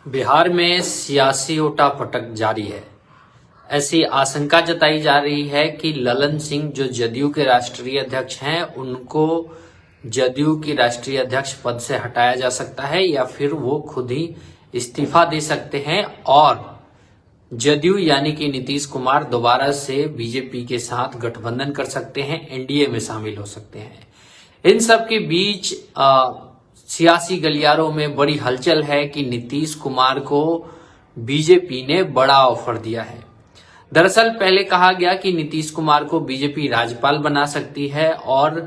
बिहार में सियासी उठापटक जारी है। ऐसी आशंका जताई जा रही है कि ललन सिंह जो जदयू के राष्ट्रीय अध्यक्ष हैं, उनको जदयू की राष्ट्रीय अध्यक्ष पद से हटाया जा सकता है या फिर वो खुद ही इस्तीफा दे सकते हैं और जदयू यानी कि नीतीश कुमार दोबारा से बीजेपी के साथ गठबंधन कर सकते हैं, एनडीए में शामिल हो सकते हैं। इन सब के बीच सियासी गलियारों में बड़ी हलचल है कि नीतीश कुमार को बीजेपी ने बड़ा ऑफर दिया है। दरअसल पहले कहा गया कि नीतीश कुमार को बीजेपी राज्यपाल बना सकती है और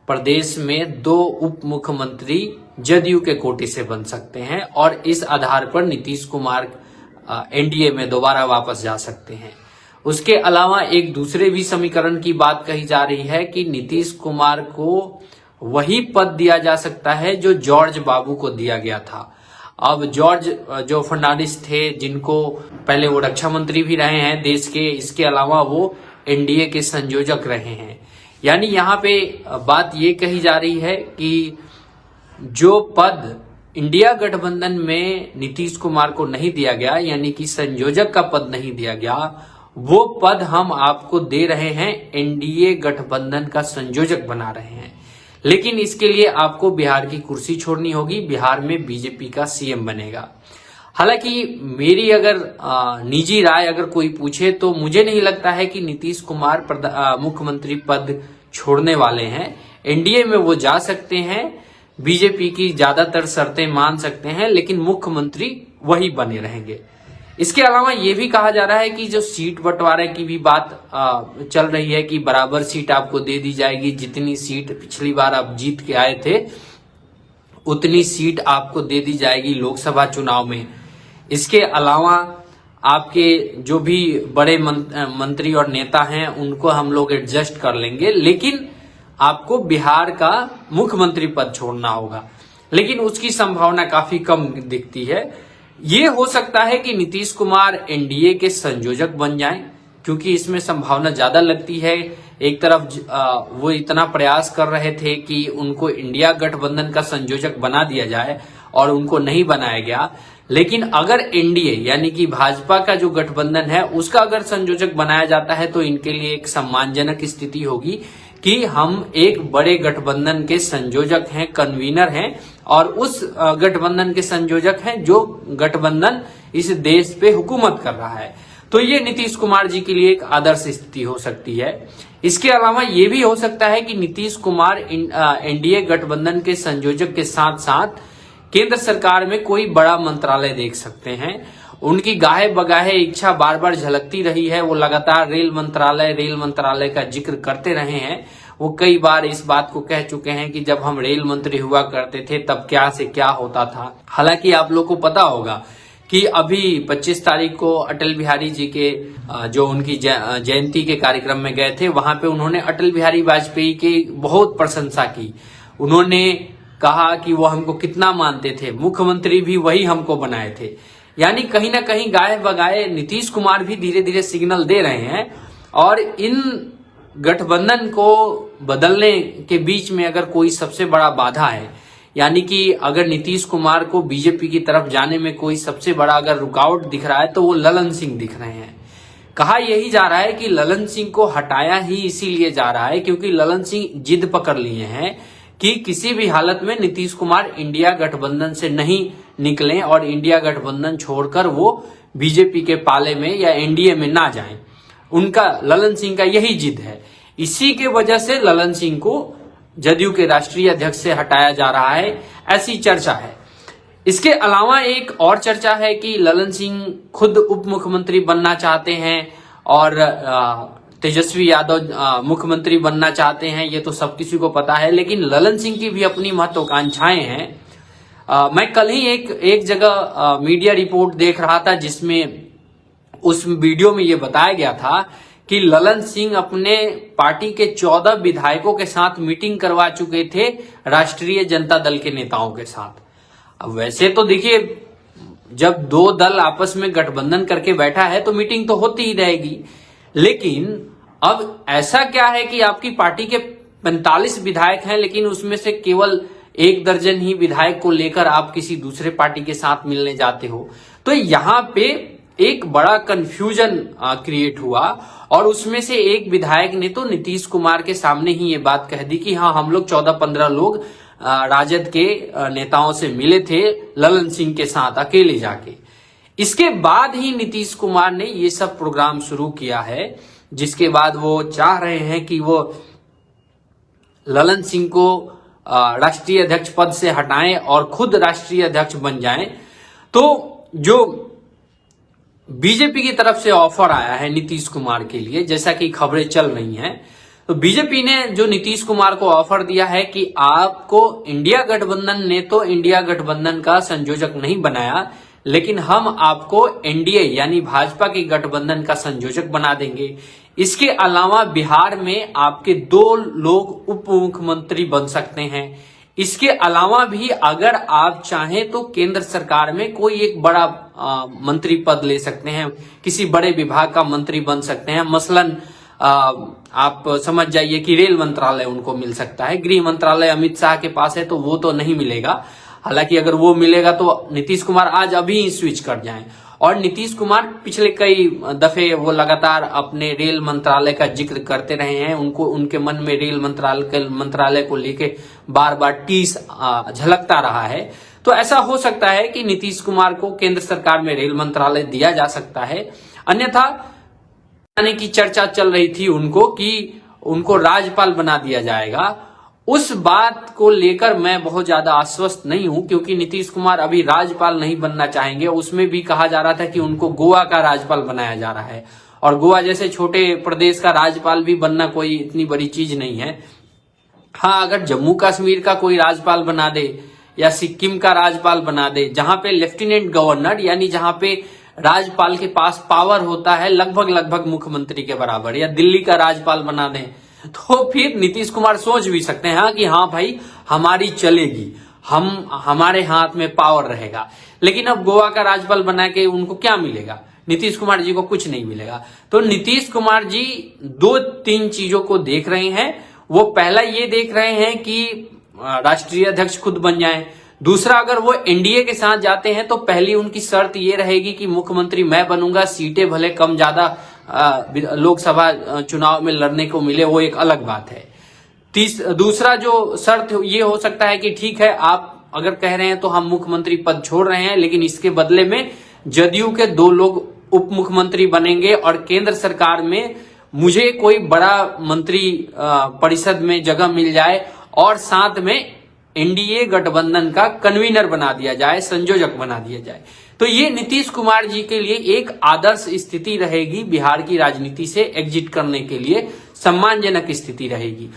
प्रदेश में 2 उप मुख्यमंत्री जदयू के कोटे से बन सकते हैं और इस आधार पर नीतीश कुमार एनडीए में दोबारा वापस जा सकते हैं। उसके अलावा एक दूसरे भी समीकरण की बात कही जा रही है कि नीतीश कुमार को वही पद दिया जा सकता है जो जॉर्ज बाबू को दिया गया था। अब जॉर्ज जो फर्नांडिस थे, जिनको पहले वो रक्षा मंत्री भी रहे हैं देश के, इसके अलावा वो एनडीए के संयोजक रहे हैं। यानी यहाँ पे बात ये कही जा रही है कि जो पद इंडिया गठबंधन में नीतीश कुमार को नहीं दिया गया, यानी कि संयोजक का पद नहीं दिया गया, वो पद हम आपको दे रहे हैं, एनडीए गठबंधन का संयोजक बना रहे हैं। लेकिन इसके लिए आपको बिहार की कुर्सी छोड़नी होगी, बिहार में बीजेपी का सीएम बनेगा। हालांकि मेरी अगर निजी राय अगर कोई पूछे तो मुझे नहीं लगता है कि नीतीश कुमार मुख्यमंत्री पद छोड़ने वाले हैं। एनडीए में वो जा सकते हैं, बीजेपी की ज्यादातर शर्तें मान सकते हैं, लेकिन मुख्यमंत्री वही बने रहेंगे। इसके अलावा ये भी कहा जा रहा है कि जो सीट बंटवारे की भी बात चल रही है कि बराबर सीट आपको दे दी जाएगी, जितनी सीट पिछली बार आप जीत के आए थे उतनी सीट आपको दे दी जाएगी लोकसभा चुनाव में। इसके अलावा आपके जो भी बड़े मंत्री और नेता हैं उनको हम लोग एडजस्ट कर लेंगे, लेकिन आपको बिहार का मुख्यमंत्री पद छोड़ना होगा। लेकिन उसकी संभावना काफी कम दिखती है। ये हो सकता है कि नीतीश कुमार एनडीए के संयोजक बन जाएं, क्योंकि इसमें संभावना ज्यादा लगती है। एक तरफ वो इतना प्रयास कर रहे थे कि उनको इंडिया गठबंधन का संयोजक बना दिया जाए और उनको नहीं बनाया गया, लेकिन अगर एनडीए यानी कि भाजपा का जो गठबंधन है उसका अगर संयोजक बनाया जाता है तो इनके लिए एक सम्मानजनक स्थिति होगी कि हम एक बड़े गठबंधन के संयोजक हैं, कन्वीनर हैं, और उस गठबंधन के संयोजक हैं जो गठबंधन इस देश पे हुकूमत कर रहा है। तो ये नीतीश कुमार जी के लिए एक आदर्श स्थिति हो सकती है। इसके अलावा ये भी हो सकता है कि नीतीश कुमार एनडीए गठबंधन के संयोजक के साथ साथ केंद्र सरकार में कोई बड़ा मंत्रालय देख सकते हैं। उनकी गाहे बगाहे इच्छा बार बार झलकती रही है। वो लगातार रेल मंत्रालय का जिक्र करते रहे हैं। वो कई बार इस बात को कह चुके हैं कि जब हम रेल मंत्री हुआ करते थे तब क्या से क्या होता था। हालांकि आप लोग को पता होगा कि अभी 25 तारीख को अटल बिहारी जी के जो उनकी जयंती के कार्यक्रम में गए थे, वहां पे उन्होंने अटल बिहारी वाजपेयी की बहुत प्रशंसा की। उन्होंने कहा कि वो हमको कितना मानते थे, मुख्यमंत्री भी वही हमको बनाए थे। यानी कहीं ना कहीं गाये बगाए नीतीश कुमार भी धीरे धीरे सिग्नल दे रहे हैं। और इन गठबंधन को बदलने के बीच में अगर कोई सबसे बड़ा बाधा है, यानी कि अगर नीतीश कुमार को बीजेपी की तरफ जाने में कोई सबसे बड़ा अगर रुकावट दिख रहा है तो वो ललन सिंह दिख रहे हैं। कहा यही जा रहा है कि ललन सिंह को हटाया ही इसीलिए जा रहा है क्योंकि ललन सिंह जिद पकड़ लिए हैं कि किसी भी हालत में नीतीश कुमार इंडिया गठबंधन से नहीं निकलें और इंडिया गठबंधन छोड़कर वो बीजेपी के पाले में या एनडीए में ना जाएं। उनका ललन सिंह का यही जिद है। इसी के वजह से ललन सिंह को जदयू के राष्ट्रीय अध्यक्ष से हटाया जा रहा है, ऐसी चर्चा है। इसके अलावा एक और चर्चा है कि ललन सिंह खुद उप मुख्यमंत्री बनना चाहते हैं और तेजस्वी यादव मुख्यमंत्री बनना चाहते हैं। ये तो सब किसी को पता है, लेकिन ललन सिंह की भी अपनी महत्वाकांक्षाएं हैं। मैं कल ही एक जगह मीडिया रिपोर्ट देख रहा था जिसमें उस वीडियो में ये बताया गया था कि ललन सिंह अपने पार्टी के 14 विधायकों के साथ मीटिंग करवा चुके थे राष्ट्रीय जनता दल के नेताओं के साथ। अब वैसे तो देखिए, जब 2 दल आपस में गठबंधन करके बैठा है तो मीटिंग तो होती ही रहेगी, लेकिन अब ऐसा क्या है कि आपकी पार्टी के 45 विधायक हैं लेकिन उसमें से केवल 1 दर्जन ही विधायक को लेकर आप किसी दूसरे पार्टी के साथ मिलने जाते हो। तो यहाँ पे एक बड़ा कंफ्यूजन क्रिएट हुआ और उसमें से एक विधायक ने तो नीतीश कुमार के सामने ही ये बात कह दी कि हाँ, हम लोग 14-15 लोग राजद के नेताओं से मिले थे ललन सिंह के साथ अकेले जाके। इसके बाद ही नीतीश कुमार ने ये सब प्रोग्राम शुरू किया है, जिसके बाद वो चाह रहे हैं कि वो ललन सिंह को राष्ट्रीय अध्यक्ष पद से हटाएं और खुद राष्ट्रीय अध्यक्ष बन जाएं। तो जो बीजेपी की तरफ से ऑफर आया है नीतीश कुमार के लिए, जैसा कि खबरें चल रही हैं, तो बीजेपी ने जो नीतीश कुमार को ऑफर दिया है कि आपको इंडिया गठबंधन ने तो इंडिया गठबंधन का संयोजक नहीं बनाया, लेकिन हम आपको एनडीए यानी भाजपा के गठबंधन का संयोजक बना देंगे। इसके अलावा बिहार में आपके 2 लोग उप मुख्यमंत्री बन सकते हैं। इसके अलावा भी अगर आप चाहें तो केंद्र सरकार में कोई एक बड़ा मंत्री पद ले सकते हैं, किसी बड़े विभाग का मंत्री बन सकते हैं। मसलन आप समझ जाइए कि रेल मंत्रालय उनको मिल सकता है। गृह मंत्रालय अमित शाह के पास है तो वो तो नहीं मिलेगा, हालांकि अगर वो मिलेगा तो नीतीश कुमार आज अभी ही स्विच कर जाएं। और नीतीश कुमार पिछले कई दफे वो लगातार अपने रेल मंत्रालय का जिक्र करते रहे हैं, उनके मन में रेल मंत्रालय को लेके बार बार टीस झलकता रहा है। तो ऐसा हो सकता है कि नीतीश कुमार को केंद्र सरकार में रेल मंत्रालय दिया जा सकता है। अन्यथा की चर्चा चल रही थी उनको राज्यपाल बना दिया जाएगा। उस बात को लेकर मैं बहुत ज्यादा आश्वस्त नहीं हूं, क्योंकि नीतीश कुमार अभी राज्यपाल नहीं बनना चाहेंगे। उसमें भी कहा जा रहा था कि उनको गोवा का राज्यपाल बनाया जा रहा है, और गोवा जैसे छोटे प्रदेश का राज्यपाल भी बनना कोई इतनी बड़ी चीज नहीं है। हाँ, अगर जम्मू कश्मीर का कोई राज्यपाल बना दे या सिक्किम का राज्यपाल बना दे, जहां पे लेफ्टिनेंट गवर्नर यानी जहां पे राज्यपाल के पास पावर होता है लगभग मुख्यमंत्री के बराबर, या दिल्ली का राज्यपाल बना दें, तो फिर नीतीश कुमार सोच भी सकते हैं कि हाँ भाई हमारी चलेगी, हमारे हाथ में पावर रहेगा। लेकिन अब गोवा का राज्यपाल बना के उनको क्या मिलेगा? नीतीश कुमार जी को कुछ नहीं मिलेगा। तो नीतीश कुमार जी 2-3 चीजों को देख रहे हैं। वो पहला ये देख रहे हैं कि राष्ट्रीय अध्यक्ष खुद बन जाएं। दूसरा, अगर वो एनडीए के साथ जाते हैं तो पहली उनकी शर्त ये रहेगी कि मुख्यमंत्री मैं बनूंगा, सीटें भले कम ज्यादा लोकसभा चुनाव में लड़ने को मिले, वो एक अलग बात है। दूसरा जो शर्त ये हो सकता है कि ठीक है, आप अगर कह रहे हैं तो हम मुख्यमंत्री पद छोड़ रहे हैं, लेकिन इसके बदले में जदयू के 2 लोग उप मुख्यमंत्री बनेंगे और केंद्र सरकार में मुझे कोई बड़ा मंत्री परिषद में जगह मिल जाए और साथ में एनडीए गठबंधन का कन्वीनर बना दिया जाए, संयोजक बना दिया जाए। तो ये नीतीश कुमार जी के लिए एक आदर्श स्थिति रहेगी, बिहार की राजनीति से एग्जिट करने के लिए सम्मानजनक स्थिति रहेगी।